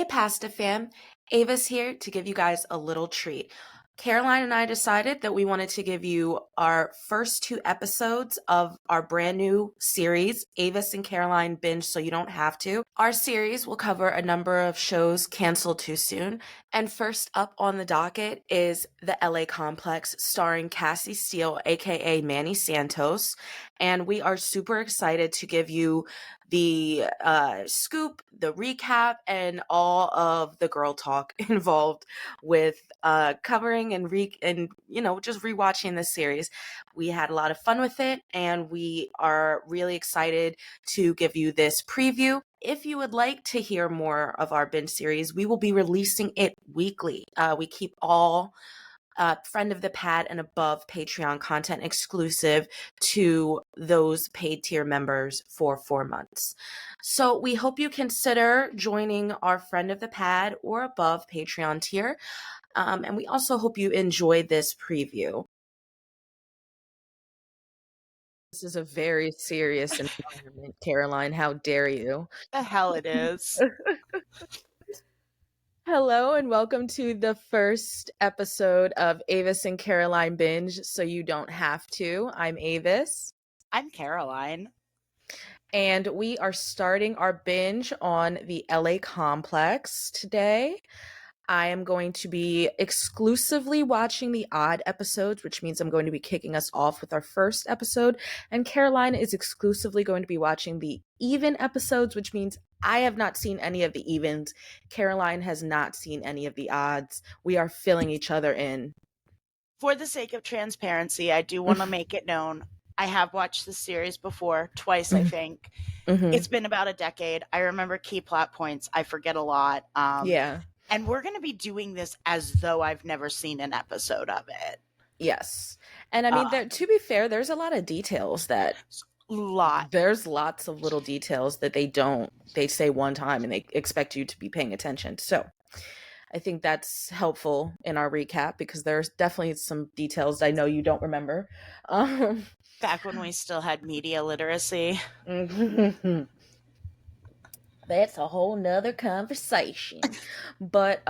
Hey, Pasta fam. Avis here to give you guys a little treat. Caroline and I decided that we wanted to give you our first two episodes of our brand new series, Avis and Caroline Binge So You Don't Have to. Our series will cover a number of shows canceled too soon. And first up on the docket is The LA Complex, starring Cassie Steele, aka Manny Santos. And we are super excited to give you the scoop, the recap, and all of the girl talk involved with covering and just rewatching this series. We had a lot of fun with it, and we are really excited to give you this preview. If you would like to hear more of our binge series, we will be releasing it weekly. We keep all friend of the pad and above Patreon content exclusive to those paid tier members for 4 months. So we hope you consider joining our friend of the pad or above Patreon tier. And we also hope you enjoy this preview. This is a very serious environment, Caroline. How dare you? The hell it is. Hello and welcome to the first episode of Avis and Caroline Binge So You Don't Have to. I'm Avis. I'm Caroline. And we are starting our binge on the LA Complex today. I am going to be exclusively watching the odd episodes, which means I'm going to be kicking us off with our first episode. And Caroline is exclusively going to be watching the even episodes, which means I have not seen any of the evens. Caroline has not seen any of the odds. We are filling each other in. For the sake of transparency, I do want to make it known. I have watched this series before, twice, I think. Mm-hmm. It's been about a decade. I remember key plot points. I forget a lot. Yeah. And we're going to be doing this as though I've never seen an episode of it. Yes. And I mean, to be fair, there's a lot of details that... There's lots of little details that they say one time and they expect you to be paying attention. So I think that's helpful in our recap because there's definitely some details I know you don't remember. Back when we still had media literacy. That's a whole nother conversation. But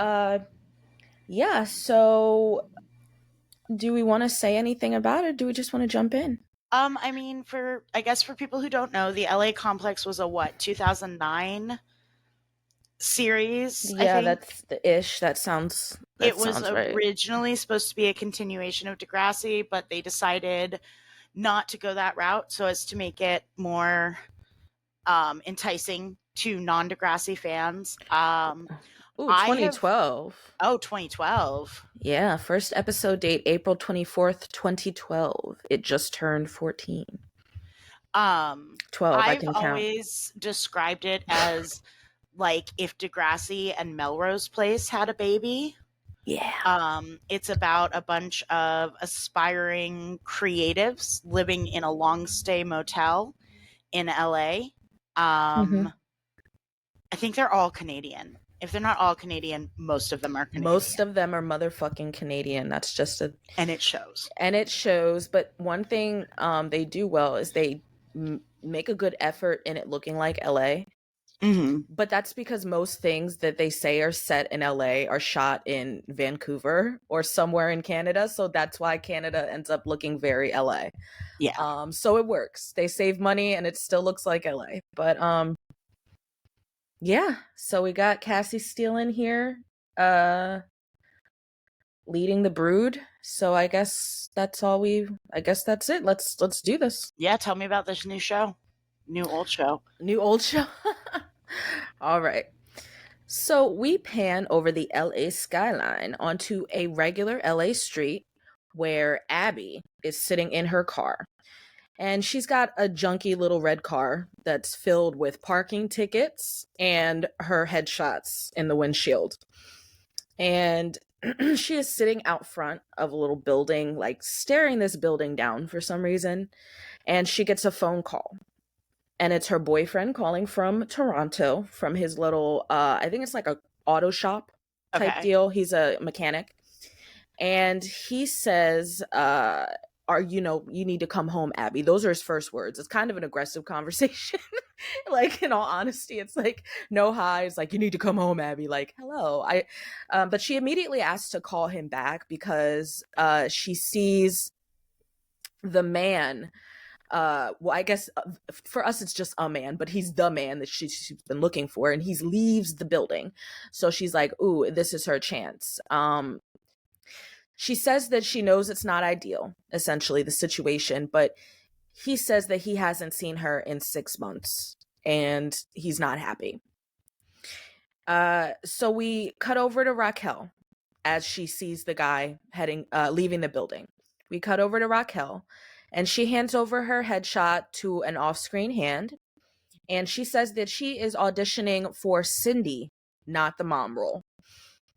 yeah, so do we want to say anything about it? Do we just want to jump in? I mean, for people who don't know, the LA Complex was a 2009 series. Yeah, I think. that's the ish. That sounds originally right. Supposed to be a continuation of Degrassi, but they decided not to go that route so as to make it more enticing to non-Degrassi fans. 2012. 2012. Yeah, first episode date April 24th, 2012. It just turned 14. 12, I've always described it as like if Degrassi and Melrose Place had a baby. Yeah. It's about a bunch of aspiring creatives living in a long stay motel in LA. I think they're all Canadian. If they're not all Canadian, most of them are Canadian. Most of them are motherfucking Canadian. That's just and it shows. And it shows. But one thing they do well is they make a good effort in it looking like LA. Mm-hmm. But that's because most things that they say are set in LA are shot in Vancouver or somewhere in Canada. So that's why Canada ends up looking very LA. Yeah. So it works. They save money and it still looks like LA. But yeah. So we got Cassie Steele in here, leading the brood. So I guess that's it. Let's do this. Yeah, tell me about this new show. New old show. All right. So we pan over the LA skyline onto a regular LA street where Abby is sitting in her car. And she's got a junky little red car that's filled with parking tickets and her headshots in the windshield. And she is sitting out front of a little building, like staring this building down for some reason. And she gets a phone call. And it's her boyfriend calling from Toronto, from his little, I think it's like a auto shop type deal. He's a mechanic. And he says, you need to come home, Abby. Those are his first words. It's kind of an aggressive conversation. Like, in all honesty, it's like no hi. It's like, you need to come home, Abby. Like, hello. But she immediately asks to call him back because she sees the man. Well, I guess for us it's just a man, but he's the man that she's been looking for, and he leaves the building. So she's like, ooh, this is her chance. She says that she knows it's not ideal, essentially, the situation, but he says that he hasn't seen her in 6 months and he's not happy. So we cut over to Raquel as she sees the guy leaving the building. We cut over to Raquel and she hands over her headshot to an off-screen hand. And she says that she is auditioning for Cindy, not the mom role.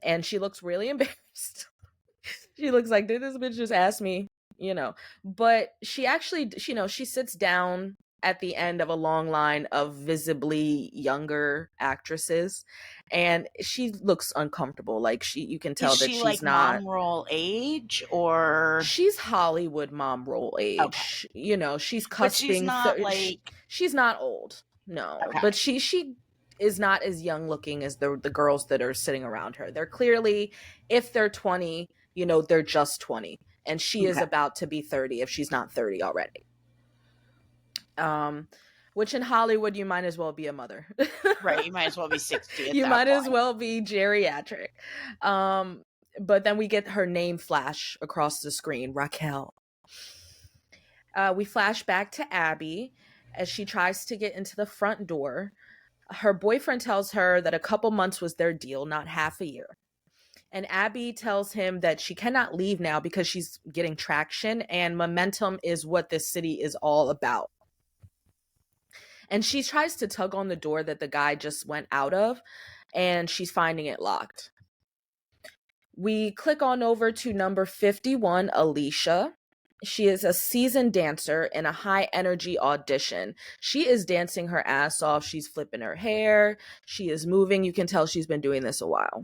And she looks really embarrassed. She looks like, did this bitch just ask me? But she actually, she sits down at the end of a long line of visibly younger actresses, and she looks uncomfortable. Like, you can tell that she's like not mom role age, or she's Hollywood mom role age. Okay. She's cusping. But she's not she's not old. No, okay. But she is not as young looking as the girls that are sitting around her. They're clearly, if they're 20, they're just 20. And she is about to be 30 if she's not 30 already. Which in Hollywood, you might as well be a mother. Right, you might as well be 60 at you that might point. As well be geriatric. But then we get her name flash across the screen, Raquel. We flash back to Abby as she tries to get into the front door. Her boyfriend tells her that a couple months was their deal, not half a year. And Abby tells him that she cannot leave now because she's getting traction, and momentum is what this city is all about. And she tries to tug on the door that the guy just went out of, and she's finding it locked. We click on over to number 51, Alicia. She is a seasoned dancer in a high energy audition. She is dancing her ass off. She's flipping her hair. She is moving. You can tell she's been doing this a while.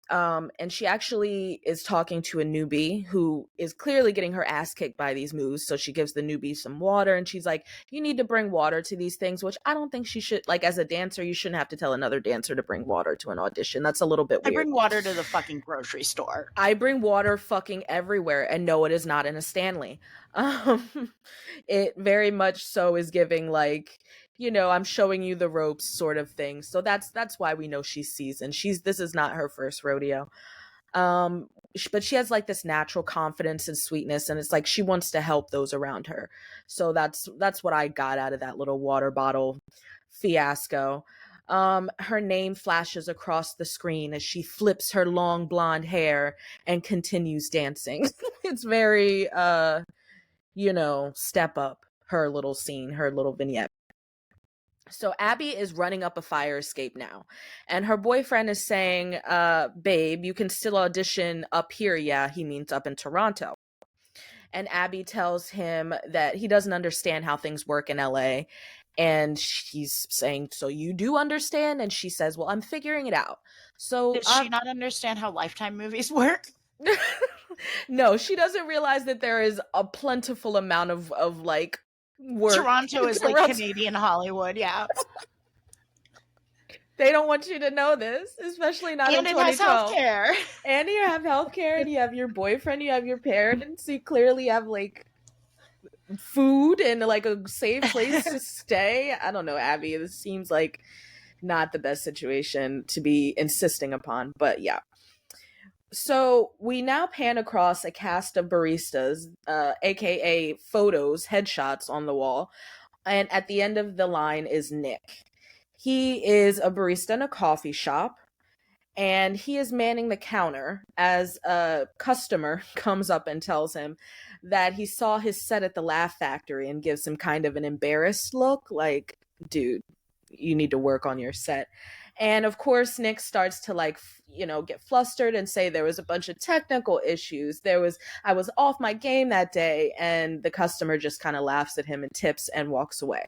And she actually is talking to a newbie who is clearly getting her ass kicked by these moves. So she gives the newbie some water, and she's like, you need to bring water to these things, which I don't think she should. Like, as a dancer, you shouldn't have to tell another dancer to bring water to an audition. That's a little bit weird. I bring water to the fucking grocery store. I bring water fucking everywhere, and no, it is not in a Stanley. It very much so is giving, like, I'm showing you the ropes sort of thing. So that's why we know she's seasoned. This is not her first rodeo. But she has like this natural confidence and sweetness, and it's like she wants to help those around her. So that's what I got out of that little water bottle fiasco. Her name flashes across the screen as she flips her long blonde hair and continues dancing. It's very step up, her little scene, her little vignette. So Abby is running up a fire escape now, and her boyfriend is saying, babe, you can still audition up here. Yeah, he means up in Toronto. And Abby tells him that he doesn't understand how things work in LA. And she's saying, so you do understand? And she says, well, I'm figuring it out. So does she not understand how Lifetime movies work? No, she doesn't realize that there is a plentiful amount of like work. Toronto is like Canadian Hollywood, yeah. They don't want you to know this, especially not in 2012. And it has healthcare. And you have healthcare, and you have your boyfriend, you have your parents, you clearly have like food and like a safe place to stay. I don't know, Abby. This seems like not the best situation to be insisting upon, but yeah. So we now pan across a cast of baristas, aka photos, headshots on the wall. And at the end of the line is Nick. He is a barista in a coffee shop, and he is manning the counter as a customer comes up and tells him that he saw his set at the Laugh Factory and gives him kind of an embarrassed look, like, dude, you need to work on your set. And of course, Nick starts to like, get flustered and say there was a bunch of technical issues. I was off my game that day. And the customer just kind of laughs at him and tips and walks away.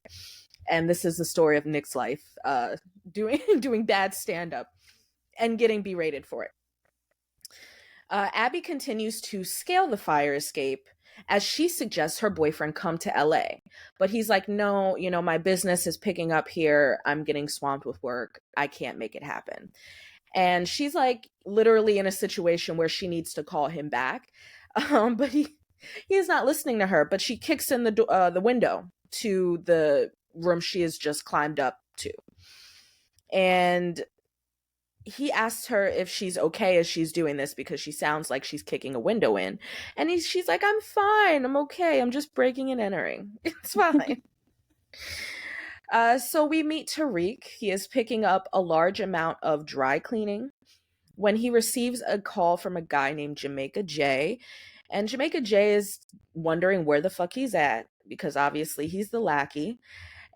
And this is the story of Nick's life, doing bad stand-up and getting berated for it. Abby continues to scale the fire escape as she suggests her boyfriend come to LA. But he's like, no, my business is picking up here. I'm getting swamped with work. I can't make it happen. And she's like literally in a situation where she needs to call him back. But he's not listening to her. But she kicks in the window to the room she has just climbed up to. And he asks her if she's okay as she's doing this because she sounds like she's kicking a window in. And she's like, I'm fine. I'm okay. I'm just breaking and entering. It's fine. So we meet Tariq. He is picking up a large amount of dry cleaning when he receives a call from a guy named Jamaica J. And Jamaica J is wondering where the fuck he's at because obviously he's the lackey.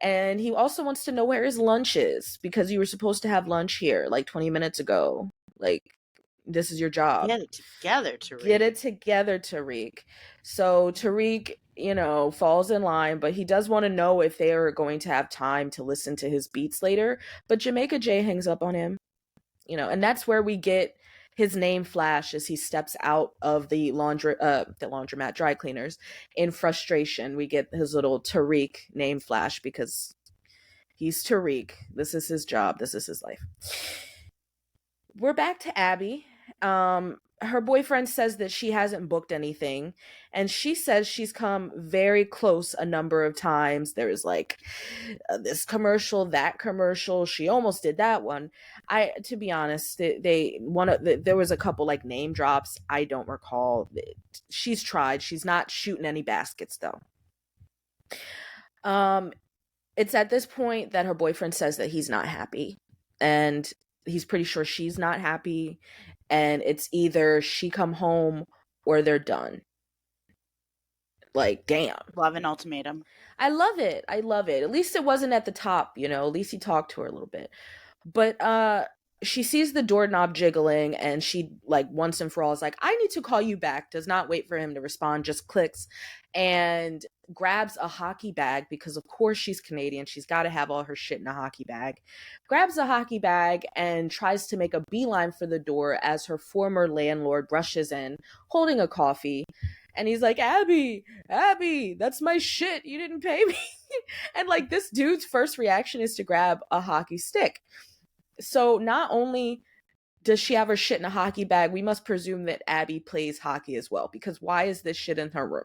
And he also wants to know where his lunch is because you were supposed to have lunch here like 20 minutes ago. Like, this is your job. Get it together, Tariq. Get it together, Tariq. So Tariq, falls in line, but he does want to know if they are going to have time to listen to his beats later. But Jamaica J hangs up on him, and that's where we get his name flash as he steps out of the laundromat dry cleaners in frustration. We get his little Tariq name flash because he's Tariq. This is his job. This is his life. We're back to Abby. Her boyfriend says that she hasn't booked anything, and she says she's come very close a number of times. There's like this commercial, that commercial. She almost did that one. To be honest, there was a couple like name drops. I don't recall. She's tried. She's not shooting any baskets though. It's at this point that her boyfriend says that he's not happy, and he's pretty sure she's not happy, and it's either she come home or they're done. Like, damn. Love an ultimatum. I love it. At least it wasn't at the top, at least he talked to her a little bit. But she sees the doorknob jiggling, and she, like, once and for all is like, I need to call you back. Does not wait for him to respond, just clicks and grabs a hockey bag because of course she's Canadian. She's got to have all her shit in a hockey bag. Grabs a hockey bag and tries to make a beeline for the door as her former landlord rushes in holding a coffee. And he's like, Abby, that's my shit. You didn't pay me. And like this dude's first reaction is to grab a hockey stick. So not only does she have her shit in a hockey bag, we must presume that Abby plays hockey as well, because why is this shit in her room?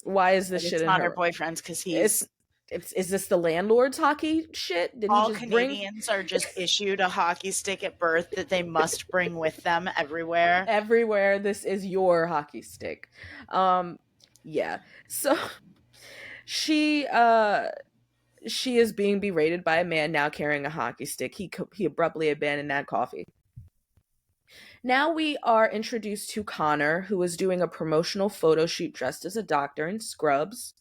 Why is this shit in her room? It's not her boyfriend's because he's... Is this the landlord's hockey shit? Did all he just Canadians are just issued a hockey stick at birth that they must bring with them everywhere. Everywhere. This is your hockey stick. Yeah. So she is being berated by a man now carrying a hockey stick. He abruptly abandoned that coffee. Now we are introduced to Connor, who is doing a promotional photo shoot dressed as a doctor in scrubs.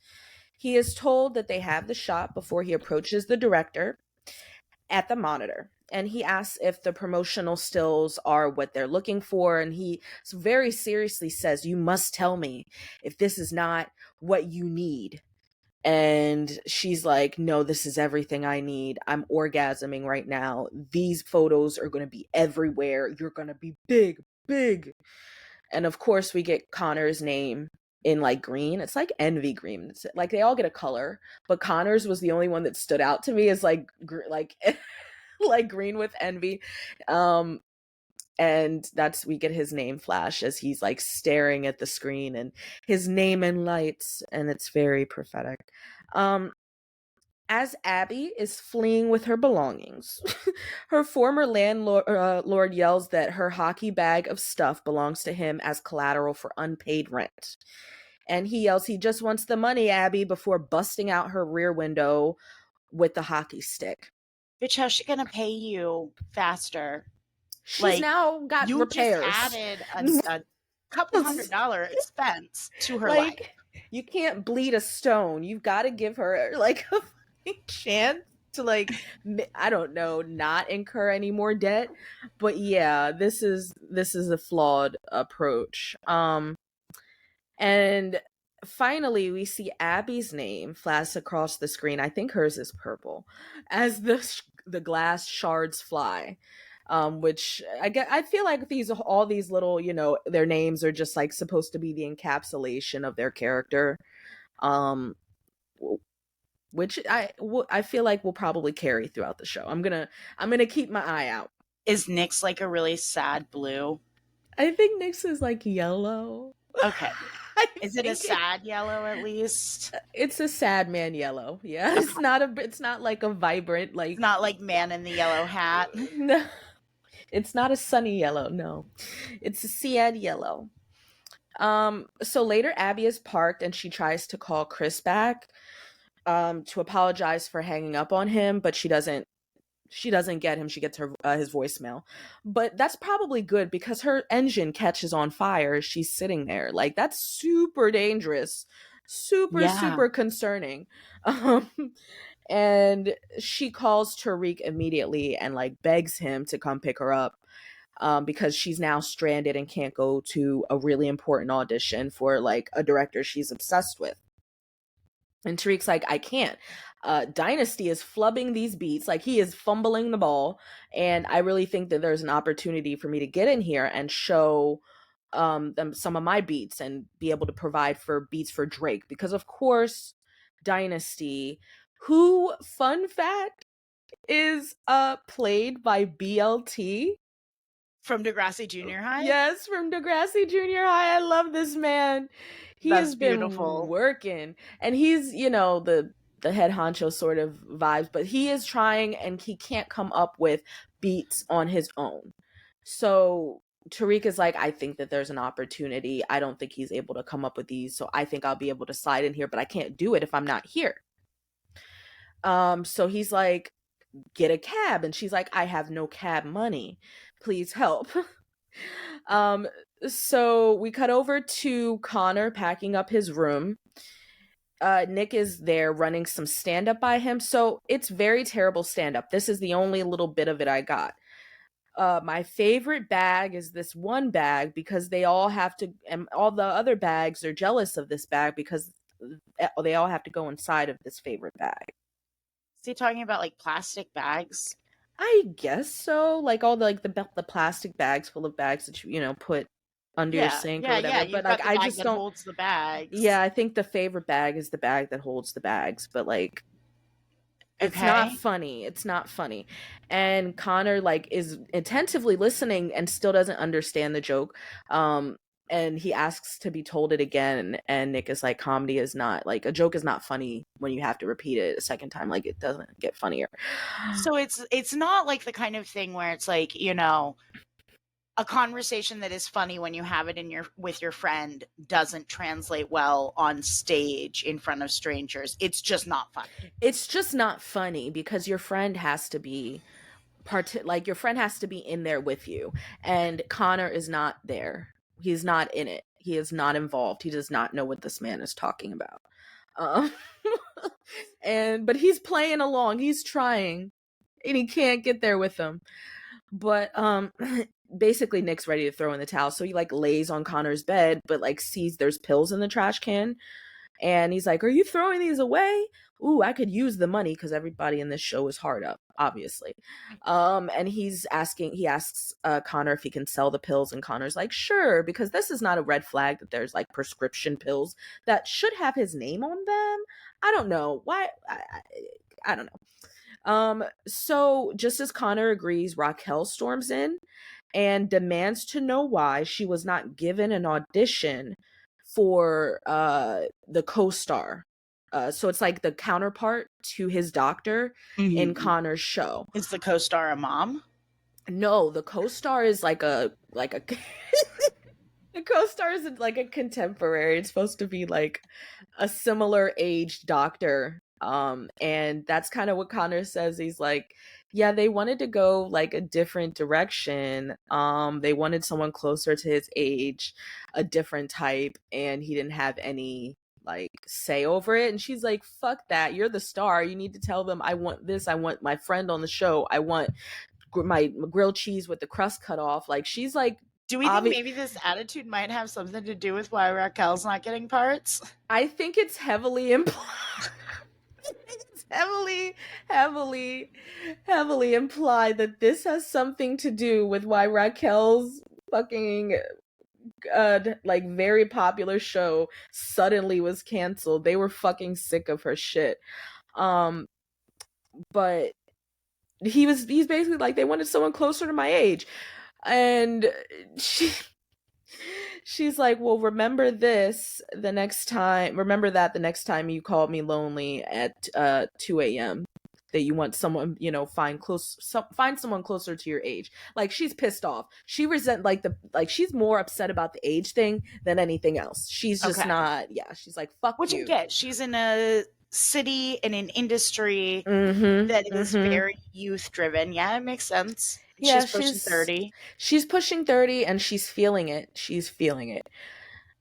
He is told that they have the shot before he approaches the director at the monitor. And he asks if the promotional stills are what they're looking for. And he very seriously says, you must tell me if this is not what you need. And she's like, no, this is everything I need. I'm orgasming right now. These photos are going to be everywhere. You're going to be big, big. And of course, we get Connor's name in like green. It's like envy green. It's like they all get a color, but Connor's was the only one that stood out to me as like like green with envy. And we get his name flash as he's like staring at the screen, and his name in lights, and it's very prophetic. As Abby is fleeing with her belongings, her former landlord yells that her hockey bag of stuff belongs to him as collateral for unpaid rent. And he yells he just wants the money, Abby, before busting out her rear window with the hockey stick. Bitch, how's she gonna pay you faster? She's now got repairs. You just added a couple $100 expense to her life. You can't bleed a stone. You've got to give her like a chance to like, I don't know, not incur any more debt. But yeah, this is a flawed approach. And finally we see Abby's name flash across the screen. I think hers is purple as the glass shards fly. which I feel like all these little, you know, their names are just like supposed to be the encapsulation of their character, um, which I feel like will probably carry throughout the show. I'm gonna keep my eye out. Is Nyx like a really sad blue? I think Nyx is like yellow. Okay. Is it a sad yellow at least? It's a sad man yellow. Yeah, it's not like a vibrant like. It's not like Man in the Yellow Hat. No, it's not a sunny yellow. No, it's a sad yellow. So later Abby is parked and she tries to call Chris back to apologize for hanging up on him, but she doesn't get him. She gets his voicemail. But that's probably good because her engine catches on fire as she's sitting there. Like, that's super dangerous. Super concerning. And she calls Tariq immediately and like begs him to come pick her up. Because she's now stranded and can't go to a really important audition for like a director she's obsessed with. And Tariq's like, I can't. Dynasty is flubbing these beats, like he is fumbling the ball, and I really think that there's an opportunity for me to get in here and show them some of my beats and be able to provide for beats for Drake, because of course Dynasty, who, fun fact, is played by BLT from Degrassi Junior High. Yes, from Degrassi Junior High. I love this man. He has been working, and he's, you know, the head honcho sort of vibes, but he is trying and he can't come up with beats on his own. So Tariq is like, I think that there's an opportunity. I don't think he's able to come up with these, so I think I'll be able to slide in here, but I can't do it if I'm not here. So he's like, get a cab, and she's like, I have no cab money. Please help. So we cut over to Connor packing up his room. Nick is there running some stand-up by him. So it's very terrible stand-up. This is the only little bit of it I got. My favorite bag is this one bag because they all have to, and all the other bags are jealous of this bag because they all have to go inside of this favorite bag. Is he talking about like plastic bags? I guess so. Like all the plastic bags full of bags that you know put under your sink or whatever. But like I just don't holds the bags. Yeah, I think the favorite bag is the bag that holds the bags, but like it's not funny. It's not funny. And Connor like is attentively listening and still doesn't understand the joke. And he asks to be told it again, and Nick is like, comedy is not, like, a joke is not funny when you have to repeat it a second time. Like, it doesn't get funnier. So it's not like the kind of thing where it's like, you know, a conversation that is funny when you have it with your friend doesn't translate well on stage in front of strangers. It's just not funny. It's just not funny because your friend has to be your friend has to be in there with you, and Connor is not there. He's not in it. He is not involved. He does not know what this man is talking about. But he's playing along. He's trying, and he can't get there with them. But basically Nick's ready to throw in the towel. So he like lays on Connor's bed, but like sees there's pills in the trash can. And he's like, are you throwing these away? Ooh, I could use the money, because everybody in this show is hard up, obviously. And he asks Connor if he can sell the pills, and Connor's like, sure, because this is not a red flag that there's like prescription pills that should have his name on them. I don't know why. I don't know. So just as Connor agrees, Raquel storms in and demands to know why she was not given an audition for the co-star. So it's like the counterpart to his doctor in Connor's show. Is the co-star a mom? No, the co-star is like a the co-star is like a contemporary. It's supposed to be like a similar aged doctor. And that's kind of what Connor says. He's like, yeah, they wanted to go like a different direction. They wanted someone closer to his age, a different type, and he didn't have any like say over it. And she's like, fuck that, you're the star, you need to tell them I want this, I want my friend on the show, I want my grilled cheese with the crust cut off. Like, she's like, do we think maybe this attitude might have something to do with why Raquel's not getting parts? I think it's heavily implied. It's heavily imply that this has something to do with why Raquel's fucking like very popular show suddenly was canceled. They were fucking sick of her shit. But he's basically like, they wanted someone closer to my age. And she's like, well, remember that the next time you call me lonely at 2 a.m. that you want someone, find someone closer to your age. Like, she's pissed off. She she's more upset about the age thing than anything else. She's just not, she's like, fuck Which you. I get. She's in a city, in an industry that is very youth driven. Yeah, it makes sense. Yeah, she's pushing 30. She's pushing 30 and she's feeling it.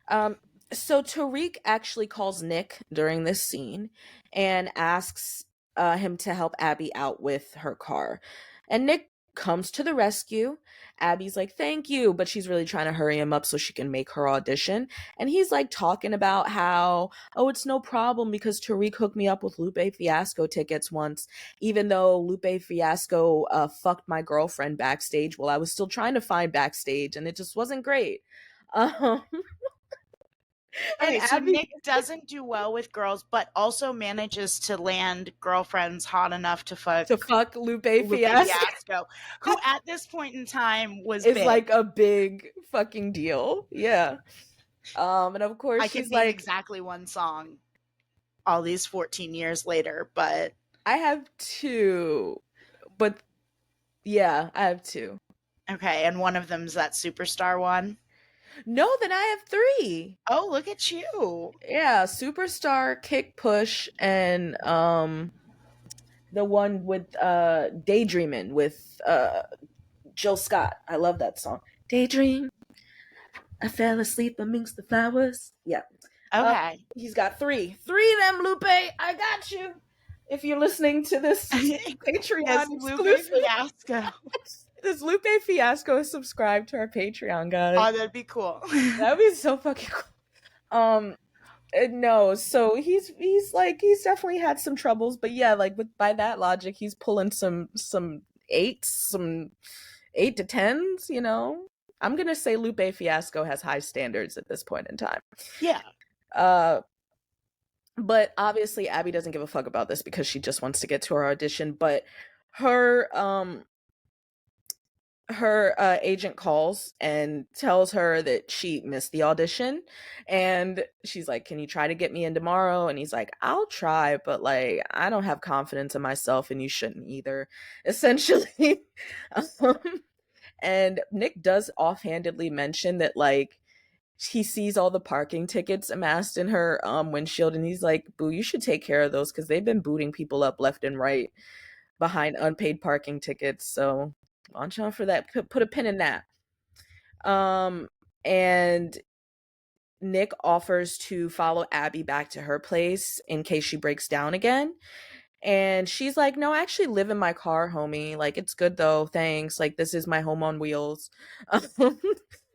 So Tariq actually calls Nick during this scene and asks him to help Abby out with her car. And Nick comes to the rescue. Abby's like, thank you, but she's really trying to hurry him up so she can make her audition. And he's like talking about how, oh, it's no problem because Tariq hooked me up with Lupe Fiasco tickets once, even though Lupe Fiasco fucked my girlfriend backstage while I was still trying to find backstage, and it just wasn't great. Okay, so Nick doesn't do well with girls, but also manages to land girlfriends hot enough to fuck Lupe Fiasco, who at this point in time is big. Like a big fucking deal. Yeah. And of course, I can name exactly one song all these 14 years later, but I have two. But yeah, I have two. Okay, and one of them's that Superstar one? No, then I have three. Oh, look at you. Yeah, Superstar, Kick Push, and the one with Daydreamin' with Jill Scott. I love that song. Daydream. I fell asleep amongst the flowers. Yeah. Okay. He's got three. Three of them, Lupe. I got you. If you're listening to this Patreon exclusive. Lupe Fiasco. Does Lupe Fiasco subscribe to our Patreon, guys? Oh, that'd be cool. That'd be so fucking cool. No, so he's definitely had some troubles, but yeah, like by that logic, he's pulling some 8 to 10s, I'm gonna say Lupe Fiasco has high standards at this point in time. Yeah. But obviously Abby doesn't give a fuck about this because she just wants to get to her audition, but her agent calls and tells her that she missed the audition, and she's like, can you try to get me in tomorrow? And he's like, I'll try, but like, I don't have confidence in myself and you shouldn't either, essentially. And Nick does offhandedly mention that like he sees all the parking tickets amassed in her windshield, and he's like, boo, you should take care of those because they've been booting people up left and right behind unpaid parking tickets. So watch out for that. Put a pin in that. And Nick offers to follow Abby back to her place in case she breaks down again. And she's like, no, I actually live in my car, homie. Like, it's good though. Thanks. Like, this is my home on wheels.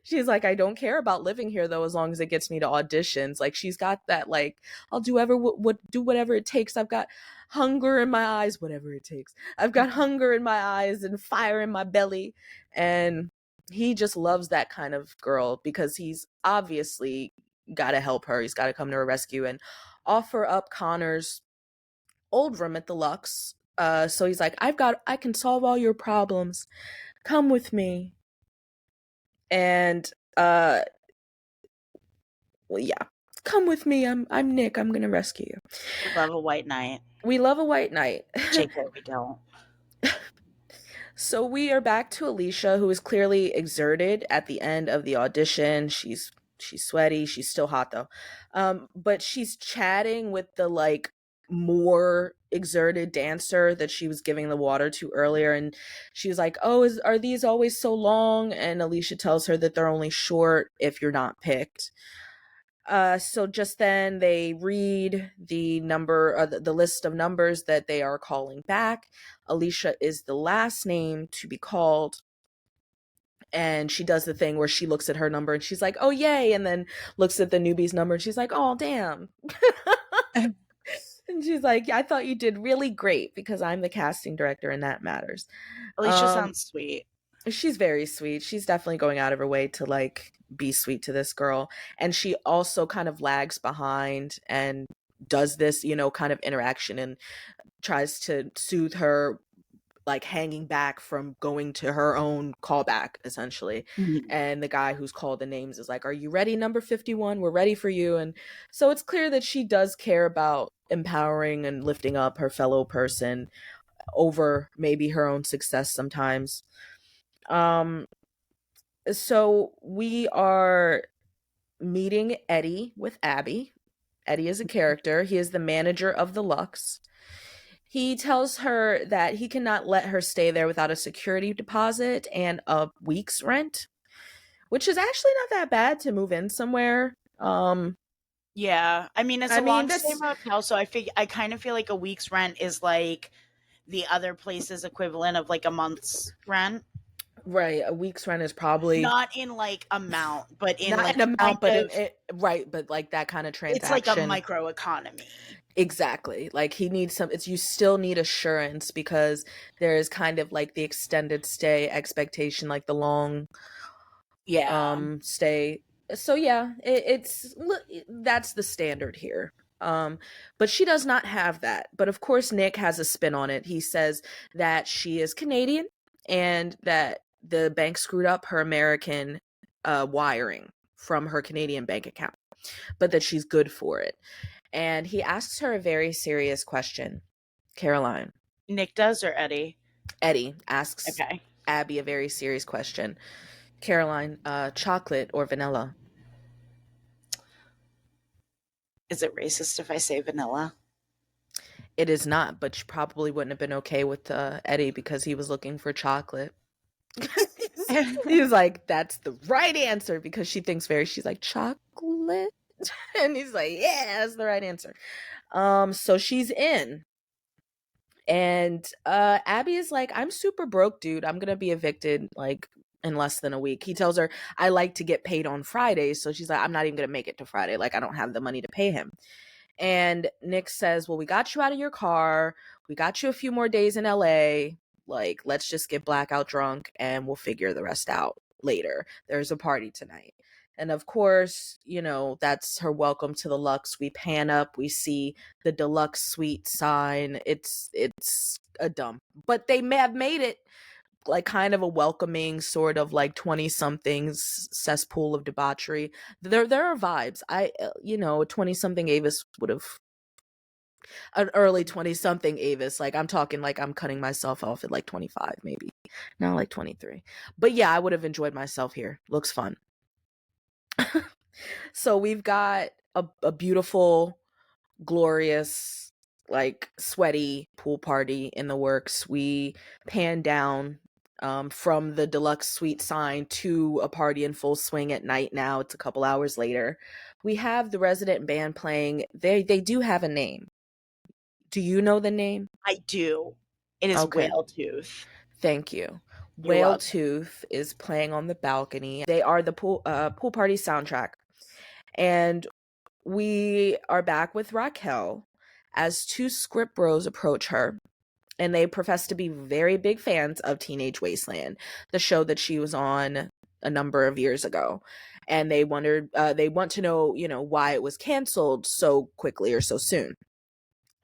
She's like, I don't care about living here though, as long as it gets me to auditions. Like, she's got that, like, I'll do whatever it takes. I've got hunger in my eyes, whatever it takes. I've got hunger in my eyes and fire in my belly. And he just loves that kind of girl because he's obviously got to help her. He's got to come to her rescue and offer up Connor's old room at the Lux. So he's like, I can solve all your problems. Come with me. And well, yeah, come with me. I'm Nick. I'm gonna rescue you. We love a white knight. We love a white knight. JK, we don't. So we are back to Alicia, who is clearly exerted at the end of the audition. She's sweaty. She's still hot though. But she's chatting with the like more exerted dancer that she was giving the water to earlier, and she was like, oh, are these always so long? And Alicia tells her that they're only short if you're not picked. So just then they read the number, the list of numbers that they are calling back. Alicia is the last name to be called. And she does the thing where she looks at her number and she's like, oh, yay. And then looks at the newbie's number and she's like, oh, damn. And she's like, yeah, I thought you did really great because I'm the casting director and that matters. Alicia sounds sweet. She's very sweet. She's definitely going out of her way to like be sweet to this girl. And she also kind of lags behind and does this, you know, kind of interaction and tries to soothe her, like hanging back from going to her own callback, essentially. Mm-hmm. And the guy who's called the names is like, are you ready, number 51? We're ready for you. And so it's clear that she does care about empowering and lifting up her fellow person over maybe her own success sometimes. So we are meeting Eddie with Abby. Eddie is a character. He is the manager of the Lux. He tells her that he cannot let her stay there without a security deposit and a week's rent, which is actually not that bad to move in somewhere. Yeah, I mean, it's I a mean, long stay motel, so I kind of feel like a week's rent is like the other place's equivalent of like a month's rent. Right, a week's rent is probably not in like amount, but in not like an amount, but of, right, but like that kind of transaction. It's like a micro economy. Exactly. Like he needs some, it's, you still need assurance because there is kind of like the extended stay expectation, like the long stay. So yeah, that's the standard here. But she does not have that. But of course Nick has a spin on it. He says that she is Canadian and that the bank screwed up her American wiring from her Canadian bank account, but that she's good for it. And he asks her a very serious question. Caroline. Nick does, or Eddie? Eddie asks Abby a very serious question. Caroline, chocolate or vanilla? Is it racist if I say vanilla? It is not, but you probably wouldn't have been okay with Eddie because he was looking for chocolate. He's like, that's the right answer because she thinks she's like, chocolate? And he's like, yeah, that's the right answer. So she's in. And Abby is like, I'm super broke, dude. I'm gonna be evicted like in less than a week. He tells her, I like to get paid on Fridays. So she's like, I'm not even gonna make it to Friday. Like, I don't have the money to pay him. And Nick says, well, we got you out of your car. We got you a few more days in LA. Like, let's just get blackout drunk and we'll figure the rest out later. There's a party tonight. And of course, you know, that's her welcome to the Lux. We pan up, we see the deluxe suite sign. It's a dump. But they may have made it like kind of a welcoming sort of like 20 somethings cesspool of debauchery. There are vibes. You know, 20 something Avis would have, an early 20 something Avis, like I'm talking like I'm cutting myself off at like 25 maybe, not like 23. But yeah, I would have enjoyed myself here. Looks fun. So we've got a beautiful, glorious, like sweaty pool party in the works. We pan down from the deluxe suite sign to a party in full swing at night now. It's a couple hours later. We have the resident band playing. They do have a name. Do you know the name? I do. It is Whale Tooth. Thank you. Whale Tooth is playing on the balcony. They are the pool party soundtrack. And we are back with Raquel as two script bros approach her. And they profess to be very big fans of Teenage Wasteland, the show that she was on a number of years ago. And they want to know, you know, why it was canceled so quickly or so soon.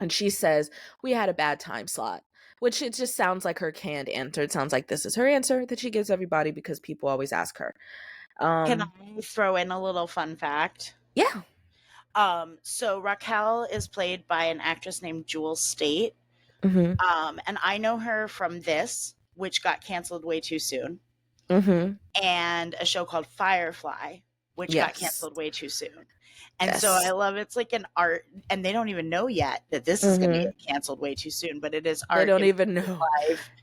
And she says, we had a bad time slot, which it just sounds like her canned answer. It sounds like this is her answer that she gives everybody because people always ask her. Can I throw in a little fun fact? Yeah. So Raquel is played by an actress named Jewel State. Mm-hmm. And I know her from this, which got canceled way too soon. Mm-hmm. And a show called Firefly, which got canceled way too soon. And so I love it's like an art, and they don't even know yet that this is going to get canceled way too soon, but it is art. They don't even know.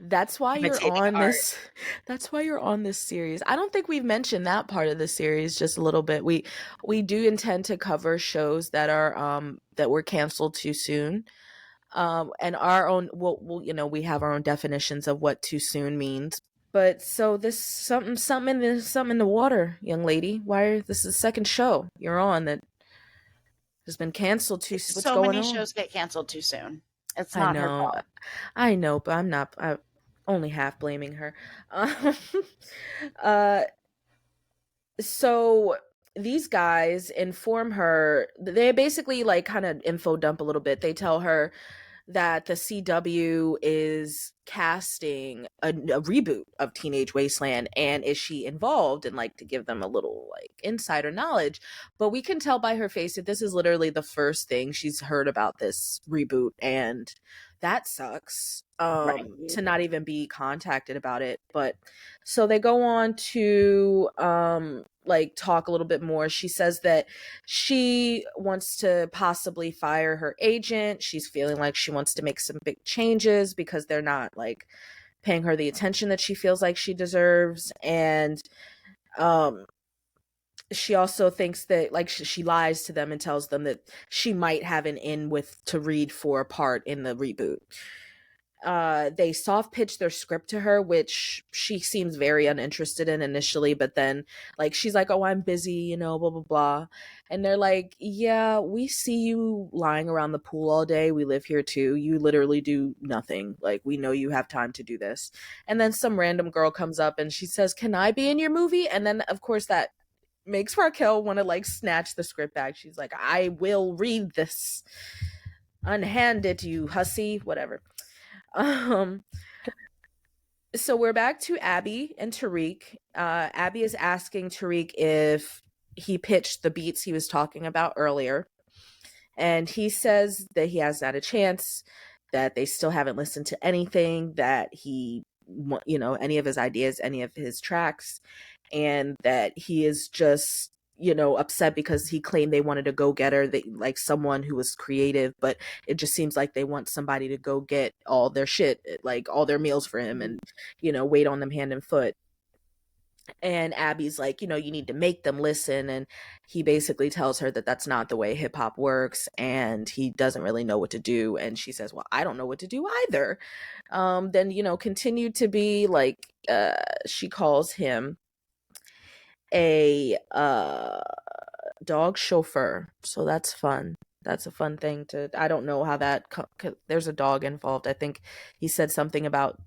That's why you're on this. That's why you're on this series. I don't think we've mentioned that part of the series just a little bit. We do intend to cover shows that are that were canceled too soon. And our own, we'll you know, we have our own definitions of what too soon means. But so this something in the water, young lady. This is the second show you're on that. Has been canceled too. What's So going many on? shows get canceled too soon. It's I not her know, fault. I know, but I'm only half blaming her. uh, so these guys inform her, they basically like kind of info dump a little bit. They tell her that the CW is casting a reboot of Teenage Wasteland, and is she involved, and like to give them a little like insider knowledge. But we can tell by her face that this is literally the first thing she's heard about this reboot, and that sucks, Right. to not even be contacted about it. But so they go on to like talk a little bit more. She says that she wants to possibly fire her agent. She's feeling like she wants to make some big changes because they're not like paying her the attention that she feels like she deserves. And um she also thinks that like she lies to them and tells them that she might have an in with to read for a part in the reboot. They soft pitch their script to her, which she seems very uninterested in initially, but then like she's like, oh, I'm busy, you know, blah blah blah. And they're like, yeah, we see you lying around the pool all day, we live here too, you literally do nothing, like we know you have time to do this. And then some random girl comes up and she says, can I be in your movie? And then of course that makes Raquel want to like snatch the script back. She's like, I will read this, unhand it, you hussy, whatever. um so we're back to Abby and Tariq. Abby is asking Tariq if he pitched the beats he was talking about earlier. And he says that he has not a chance, that they still haven't listened to anything, that he, you know, any of his ideas, any of his tracks, and that he is just, you know, upset because he claimed they wanted a go-getter, that like someone who was creative, but it just seems like they want somebody to go get all their shit, like all their meals for him, and you know, wait on them hand and foot. And Abby's like, you know, you need to make them listen. And he basically tells her that that's not the way hip hop works, and he doesn't really know what to do. And she says, well, I don't know what to do either. Then, you know, continued to be like, she calls him a dog chauffeur. So that's fun. That's a fun thing to, I don't know how that, there's a dog involved. I think he said something about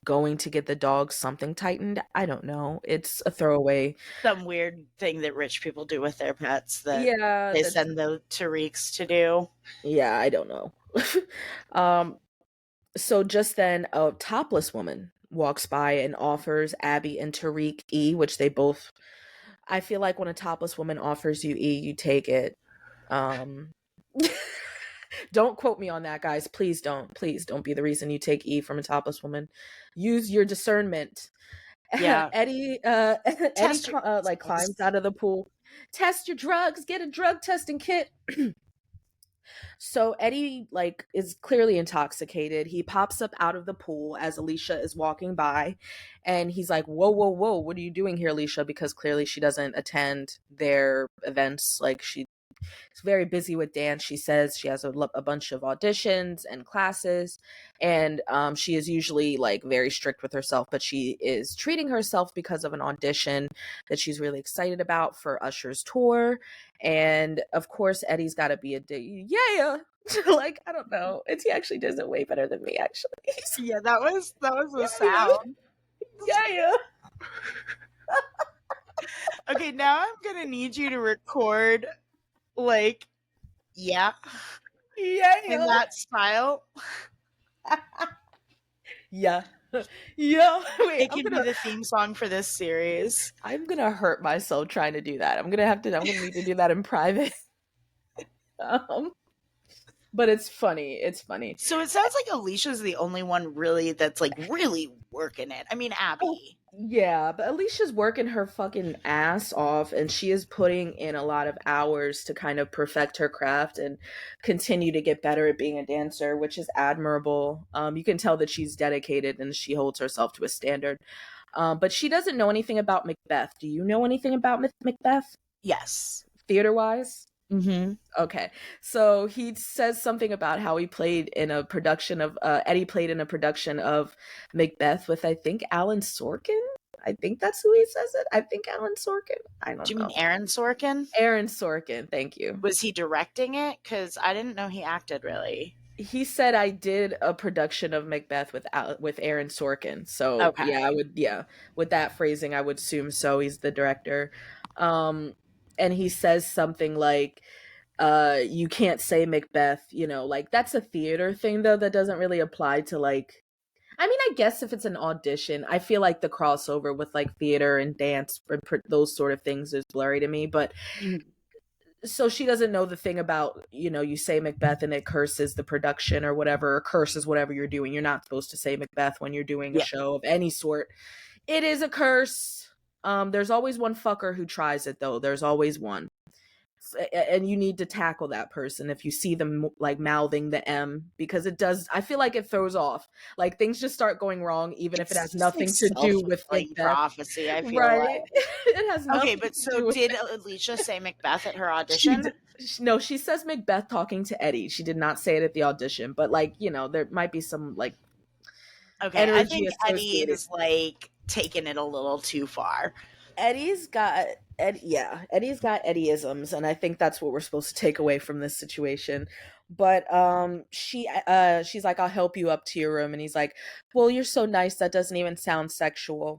going to get the dog something tightened. I don't know. It's a throwaway. Some weird thing that rich people do with their pets that Yeah, they that's, send the Tariqs to do. yeah, I don't know. um so just then a topless woman walks by and offers Abby and Tariq E, which they both, I feel like when a topless woman offers you E, you take it. Um don't quote me on that, guys. Please don't. Please don't be the reason you take E from a topless woman. Use your discernment. Yeah. Eddie Test your like climbs out of the pool. Test your drugs, get a drug testing kit. So Eddie like is clearly intoxicated. He pops up out of the pool as Alicia is walking by, and he's like, whoa, whoa, whoa, what are you doing here, Alicia? Because clearly she doesn't attend their events. Like she's very busy with dance. She says she has a bunch of auditions and classes, and she is usually like very strict with herself, but she is treating herself because of an audition that she's really excited about for Usher's tour. And of course, Eddie's got to be yeah. Like, I don't know. He actually does it way better than me, actually. Yeah, that was the Yeah. sound. Yeah. Okay, now I'm gonna need you to record like Yeah. in that style. Yeah. Yeah. Wait, It can be the theme song for this series. I'm gonna hurt myself trying to do that. I'm gonna need to do that in private. But it's funny. It's funny. So it sounds like Alicia's the only one really that's like really working it. I mean, Abby. Yeah, but Alicia's working her fucking ass off, and she is putting in a lot of hours to kind of perfect her craft and continue to get better at being a dancer, which is admirable. You can tell that she's dedicated and she holds herself to a standard. But she doesn't know anything about Macbeth. Do you know anything about Macbeth? Yes. Theater-wise? Mm-hmm. Okay. So he says something about how he played in a production of Eddie played in a production of Macbeth with, I think, Alan Sorkin. I think that's who he says it. I think Alan Sorkin. I don't Do you know. mean Aaron Sorkin? Aaron Sorkin. Thank you. Was he directing it? Because I didn't know he acted really. He said I did a production of Macbeth with Aaron Sorkin. So Okay. yeah, with that phrasing, I would assume so. He's the director. And he says something like, you can't say Macbeth, like that's a theater thing though, that doesn't really apply to like, I mean, I guess if it's an audition, I feel like the crossover with like theater and dance and those sort of things is blurry to me, but so she doesn't know the thing about, you say Macbeth and it curses the production or whatever, or curses whatever you're doing. You're not supposed to say Macbeth when you're doing a Yeah. show of any sort. It is a curse. There's always one fucker who tries it though. There's always one. And you need to tackle that person if you see them like mouthing the M, because it does, I feel like it throws off, like things just start going wrong even if it has It's like nothing to do with self-fulfilling Macbeth. prophecy, I feel Right. like. It has nothing Okay, but to do so with did Alicia say Macbeth at her she audition? no, she says Macbeth talking to Eddie. She did not say it at the audition, but like, there might be some like Okay, I energy think associated. Eddie's like taking it a little too far. Eddie's got Eddie's got Eddieisms, and I think that's what we're supposed to take away from this situation. But she's like, I'll help you up to your room, and he's like, well, you're so nice, that doesn't even sound sexual.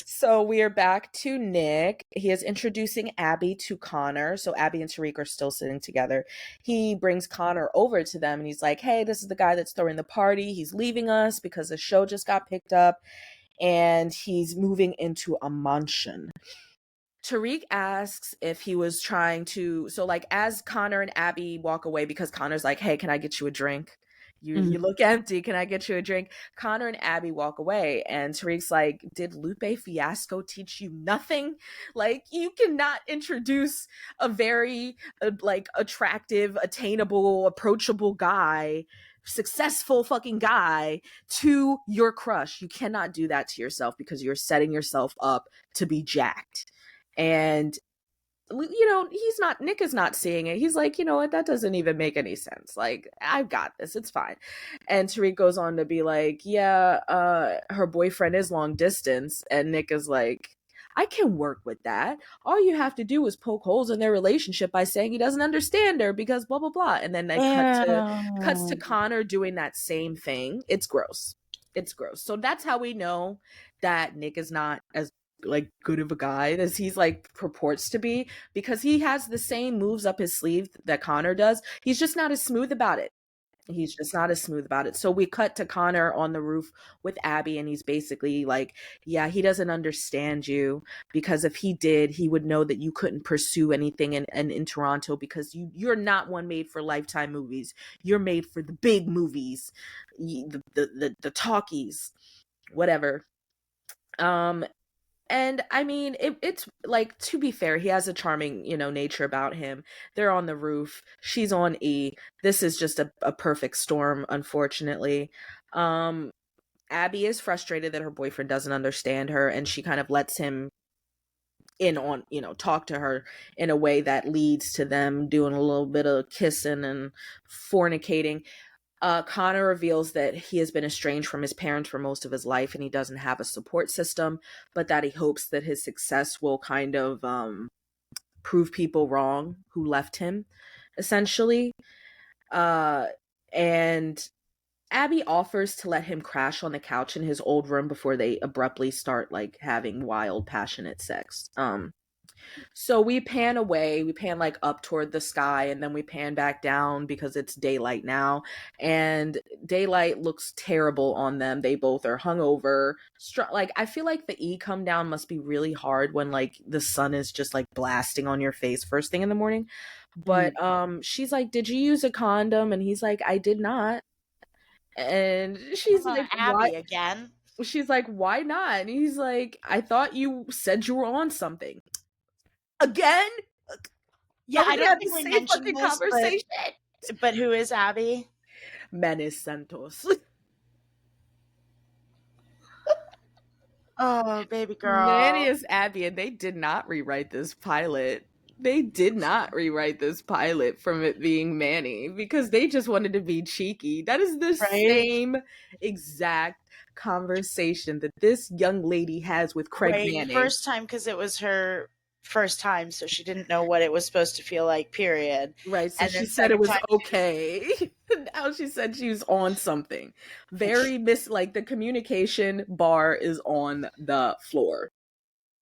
So we are back to Nick. He is introducing Abby to Connor. So Abby and Tariq are still sitting together. He brings Connor over to them and he's like, hey, this is the guy that's throwing the party. He's leaving us because the show just got picked up and he's moving into a mansion. Tariq asks if he was trying to, so like as Connor and Abby walk away, because Connor's like, hey, can I get you a drink? You look empty. Can I get you a drink? Connor and Abby walk away, and Tariq's like, did Lupe Fiasco teach you nothing? Like, you cannot introduce a very like attractive, attainable, approachable guy, successful fucking guy to your crush. You cannot do that to yourself because you're setting yourself up to be jacked. And Nick is not seeing it. He's like, you know what, that doesn't even make any sense. Like, I've got this, it's fine. And Tariq goes on to be like, yeah, her boyfriend is long distance. And Nick is like, I can work with that. All you have to do is poke holes in their relationship by saying he doesn't understand her because blah blah blah. And then they cuts to Connor doing that same thing. It's gross. It's gross. So that's how we know that Nick is not as like good of a guy as he's like purports to be, because he has the same moves up his sleeve that Connor does. He's just not as smooth about it. So we cut to Connor on the roof with Abby, and he's basically like, yeah, he doesn't understand you, because if he did, he would know that you couldn't pursue anything in Toronto, because you're not one made for Lifetime movies. You're made for the big movies, the talkies, whatever. And I mean, it's like, to be fair, he has a charming, nature about him. They're on the roof. She's on E. This is just a perfect storm, unfortunately. Abby is frustrated that her boyfriend doesn't understand her, and she kind of lets him in on, talk to her in a way that leads to them doing a little bit of kissing and fornicating. Connor reveals that he has been estranged from his parents for most of his life and he doesn't have a support system, but that he hopes that his success will kind of prove people wrong who left him, essentially. And Abby offers to let him crash on the couch in his old room before they abruptly start like having wild, passionate sex. So we pan away, we pan like up toward the sky, and then we pan back down because it's daylight now, and daylight looks terrible on them. They both are hungover. Like, I feel like the E come down must be really hard when like the sun is just like blasting on your face first thing in the morning. But she's like, did you use a condom? And he's like, I did not. And she's like, why? Abby again. She's like, why not? And he's like, I thought you said you were on something. Again? Yeah, I don't think we mentioned this, conversation. But who is Abby? Menace Santos. Oh, baby girl. Manny is Abby, and they did not rewrite this pilot. They did not rewrite this pilot from it being Manny because they just wanted to be cheeky. That is the Right? same exact conversation that this young lady has with Craig Right. Manning. First time, because it was her first time, so she didn't know what it was supposed to feel like, period. Right, so And she then said it second was time, okay. Now she said she was on something. Very like the communication bar is on the floor.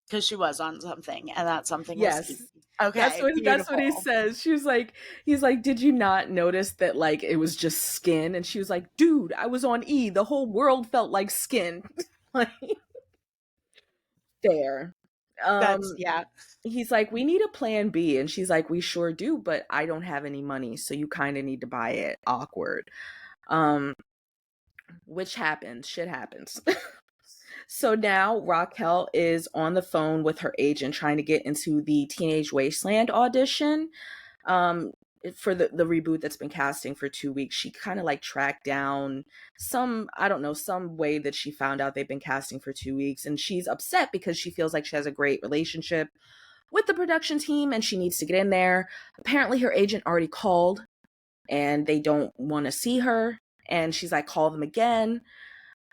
because she was on something, and that something was Yes. easy. Okay, That's what he beautiful. says. She was like, he's like, did you not notice that like it was just skin? And she was like, dude, I was on E. The whole world felt like skin. Like there. That's, Um yeah. he's like, we need a plan B. And she's like, we sure do, but I don't have any money, so you kind of need to buy it. Awkward. Which happens. Shit happens. So now Raquel is on the phone with her agent trying to get into the Teenage Wasteland audition. Um, for the reboot that's been casting for 2 weeks. She kind of like tracked down I don't know, some way that she found out they've been casting for 2 weeks. And she's upset because she feels like she has a great relationship with the production team and she needs to get in there. Apparently her agent already called and they don't want to see her. And she's like, call them again.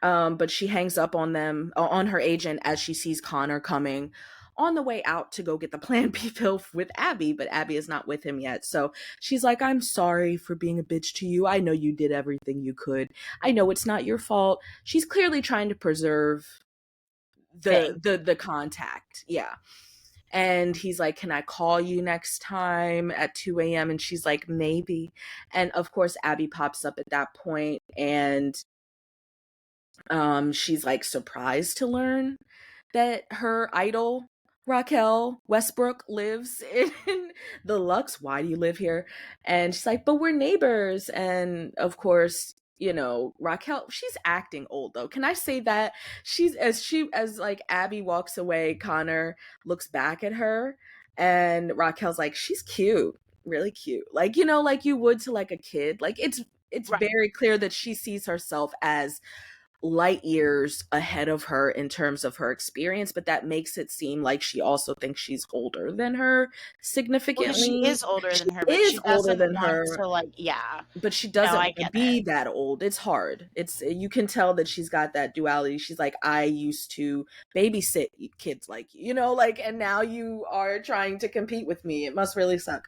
But she hangs up on her agent as she sees Connor coming on the way out to go get the Plan B pill with Abby, but Abby is not with him yet. So she's like, I'm sorry for being a bitch to you. I know you did everything you could. I know it's not your fault. She's clearly trying to preserve the contact. Yeah. And he's like, can I call you next time at 2 a.m.? And she's like, maybe. And of course, Abby pops up at that point and she's like surprised to learn that her idol Raquel Westbrook lives in the Lux. Why do you live here? And she's like, but we're neighbors. And of course, you know, Raquel, she's acting old though. Can I say that? As like Abby walks away, Connor looks back at her and Raquel's like, she's cute, really cute. Like, you know, like you would to like a kid. Like it's Right. very clear that she sees herself as light years ahead of her in terms of her experience, but that makes it seem like she also thinks she's older than her Well, she significantly. is older She than her, but is she older doesn't than want her, to, like, yeah. but she No, doesn't I want to get be it. that old. It's hard. You can tell that she's got that duality. She's like, I used to babysit kids like you know, like, and now you are trying to compete with me. It must really suck.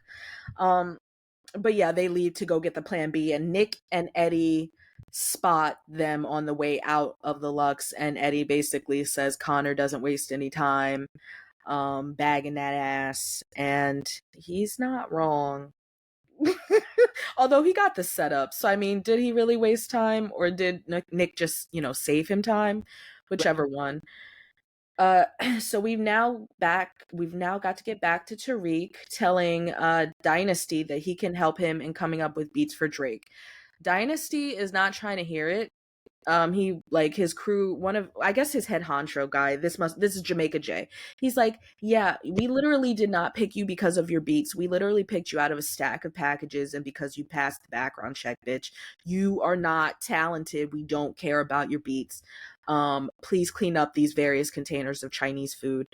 But yeah, they leave to go get the Plan B, and Nick and Eddie spot them on the way out of the Lux, and Eddie basically says Connor doesn't waste any time bagging that ass, and he's not wrong. Although he got the setup, so I mean, did he really waste time, or did Nick just, you know, save him time? Whichever one. So we've now got to get back to Tariq telling Dynasty that he can help him in coming up with beats for Drake. Dynasty is not trying to hear it. He like his crew, one of I guess his head honcho guy, this is Jamaica J. He's like, yeah, we literally did not pick you because of your beats. We literally picked you out of a stack of packages and because you passed the background check, bitch. You are not talented. We don't care about your beats. Please clean up these various containers of Chinese food.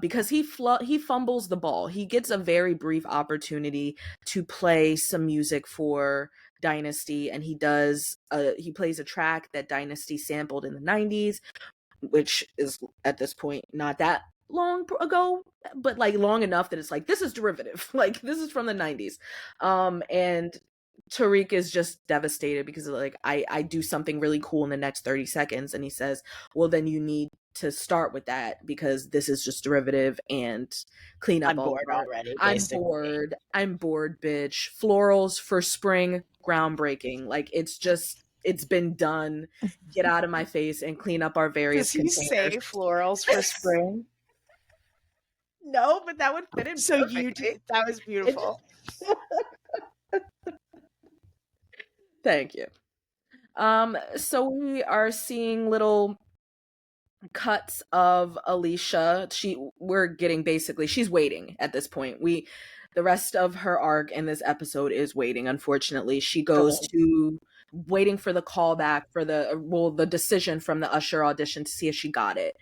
Because he fumbles the ball. He gets a very brief opportunity to play some music for Dynasty, and he plays a track that Dynasty sampled in the 90s, which is at this point not that long ago, but like long enough that it's like, this is derivative. Like, this is from the 90s. And Tariq is just devastated because like, I do something really cool in the next 30 seconds. And he says, well, then you need to start with that because this is just derivative and clean up I'm all bored of it. already, I'm basically. bored. I'm bored, bitch. Florals for spring, groundbreaking. Like, it's been done. Get out of my face and clean up our various Does he say containers. florals for spring? No, but that would fit in So perfectly. you did. That was beautiful. Thank you. So we are seeing little cuts of Alicia. We're getting basically, she's waiting at this point. The rest of her arc in this episode is waiting. Unfortunately, she goes to waiting for the callback for the decision from the Usher audition to see if she got it.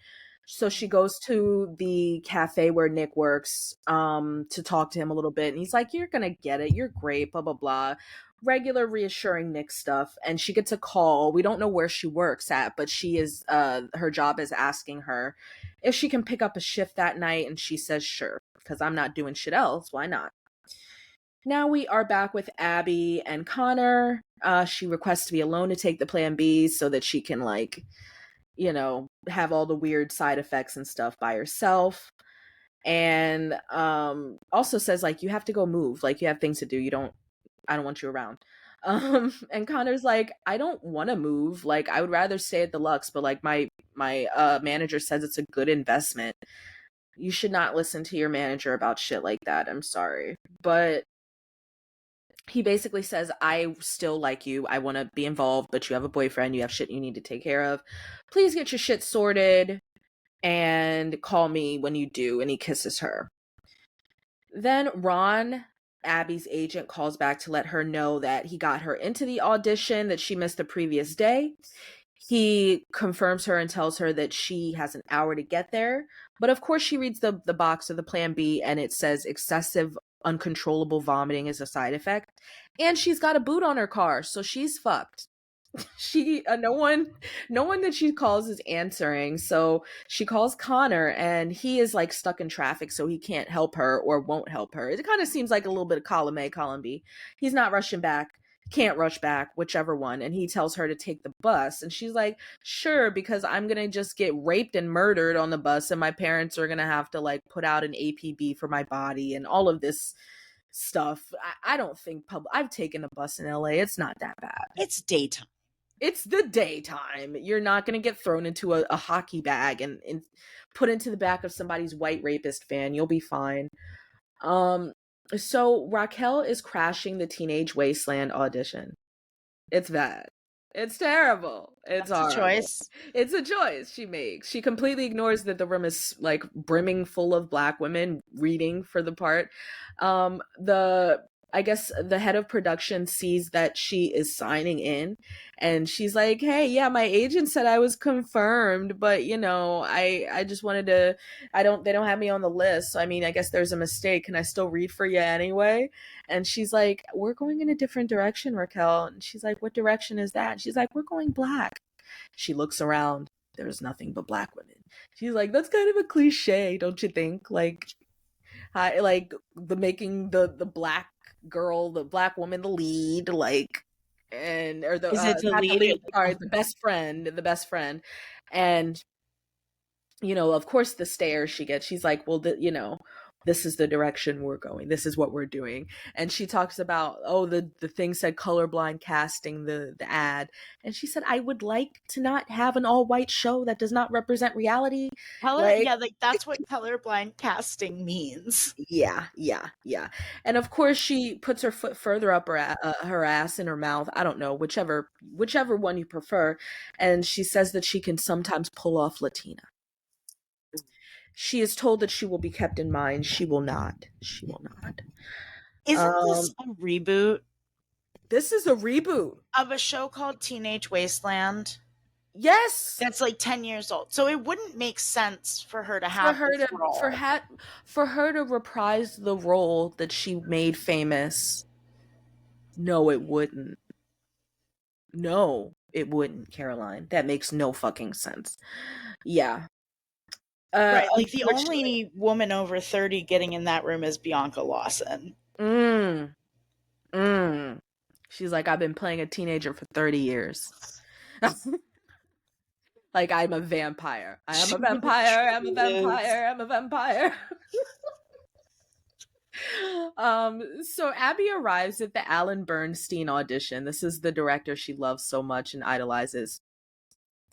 So she goes to the cafe where Nick works to talk to him a little bit. And he's like, you're going to get it. You're great, blah, blah, blah. Regular reassuring Nick stuff. And she gets a call. We don't know where she works at, but she is, her job is asking her if she can pick up a shift that night. And she says, sure, because I'm not doing shit else. Why not? Now we are back with Abby and Connor. She requests to be alone to take the plan B so that she can, like, you know, have all the weird side effects and stuff by herself. And also says, like, you have to go move. Like, you have things to do. I don't want you around. And Connor's like, I don't want to move. Like, I would rather stay at the Lux, but like my manager says it's a good investment. You should not listen to your manager about shit like that. I'm sorry. But he basically says, I still like you. I want to be involved, but you have a boyfriend. You have shit you need to take care of. Please get your shit sorted and call me when you do. And he kisses her. Then Ron, Abby's agent, calls back to let her know that he got her into the audition that she missed the previous day. He confirms her and tells her that she has an hour to get there. But of course, she reads the box of the plan B, and it says excessive uncontrollable vomiting is a side effect. And she's got a boot on her car, so she's fucked. She no one that she calls is answering, so she calls Connor, and he is like stuck in traffic, so he can't help her or won't help her. It kind of seems like a little bit of column A, column B. He's not rushing back, can't rush back, whichever one. And he tells her to take the bus, and she's like, sure, because I'm gonna just get raped and murdered on the bus, and my parents are gonna have to like put out an APB for my body and all of this stuff. I don't think I've taken a bus in LA. It's not that bad. It's daytime. It's the daytime. You're not going to get thrown into a hockey bag and put into the back of somebody's white rapist van. You'll be fine. So Raquel is crashing the Teenage Wasteland audition. It's bad. It's terrible. It's That's a choice. It's a choice she makes. She completely ignores that the room is like brimming full of Black women reading for the part. I guess the head of production sees that she is signing in, and she's like, hey, yeah, my agent said I was confirmed, but you know, I just wanted to, they don't have me on the list. So I mean, I guess there's a mistake. Can I still read for you anyway? And she's like, we're going in a different direction, Raquel. And she's like, what direction is that? And she's like, we're going Black. She looks around. There's nothing but Black women. She's like, that's kind of a cliche, don't you think? Like the making the Black girl, the Black woman, the lead, like, and or the is it the lead? Sorry, the best friend, and you know, of course, the stare she gets. She's like, well, you know, this is the direction we're going. This is what we're doing. And she talks about, oh, the thing said colorblind casting, the ad. And she said, I would like to not have an all white show that does not represent reality. Yeah, like that's what colorblind casting means. Yeah. And of course, she puts her foot further up her ass in her mouth. I don't know, whichever one you prefer. And she says that she can sometimes pull off Latina. She is told that she will be kept in mind. She will not. Isn't this a reboot? This is a reboot of a show called Teenage Wasteland. Yes, that's like 10 years old. So it wouldn't make sense for her to have for her to reprise the role that she made famous. No, it wouldn't. Caroline. That makes no fucking sense. Yeah. Right, like the only woman over 30 getting in that room is Bianca Lawson. She's like, I've been playing a teenager for 30 years. Like, I'm a vampire. I am a vampire. I'm a vampire. I'm a vampire. So Abby arrives at the Alan Bernstein audition. This is the director she loves so much and idolizes.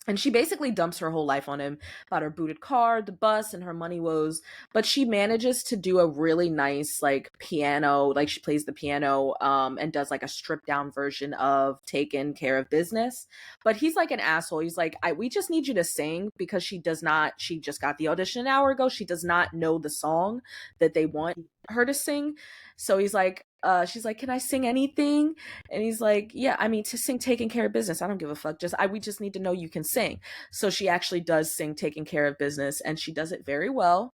And she basically dumps her whole life on him about her booted car, the bus, and her money woes. But she manages to do a really nice, like, piano, like she plays the piano, and does like a stripped down version of Taken Care of Business. But he's like an asshole. He's like, we just need you to sing, because she just got the audition an hour ago. She does not know the song that they want. her to sing. So he's like, she's like, can I sing anything? And he's like, yeah, I mean, to sing Taking Care of Business, I don't give a fuck. We just need to know you can sing. So she actually does sing Taking Care of Business, and she does it very well.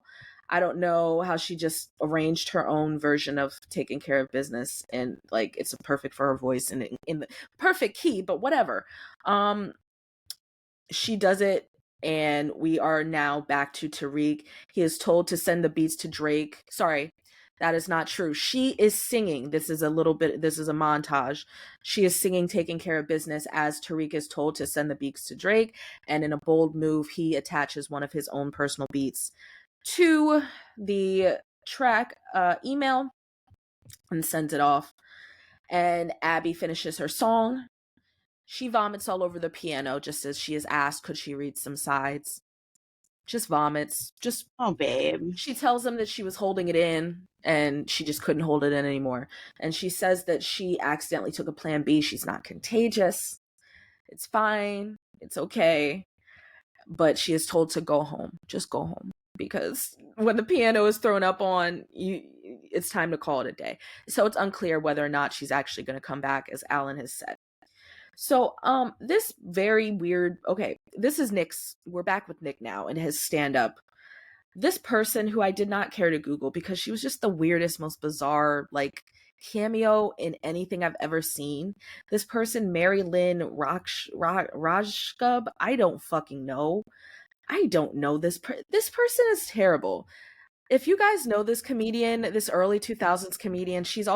I don't know how she just arranged her own version of Taking Care of Business, and like it's perfect for her voice and in the perfect key, but whatever. She does it, and we are now back to Tariq. He is told to send the beats to Drake. Sorry, that is not true. She is singing. This is a montage. She is singing Taking Care of Business as Tariq is told to send the beats to Drake. And in a bold move, he attaches one of his own personal beats to the track email and sends it off. And Abby finishes her song. She vomits all over the piano just as she is asked, could she read some sides? Just vomits. Oh, babe. She tells him that she was holding it in and she just couldn't hold it in anymore. And she says that she accidentally took a plan B. She's not contagious. It's fine. It's okay. But she is told to go home. Just go home. Because when the piano is thrown up on, it's time to call it a day. So it's unclear whether or not she's actually going to come back, as Alan has said. So, this very weird, okay, this is we're back with Nick now and his stand-up. This person who I did not care to Google because she was just the weirdest, most bizarre, like, cameo in anything I've ever seen. This person, Mary Lynn Rajskub, I don't fucking know. I don't know this person is terrible. If you guys know this comedian, this early 2000s comedian, she is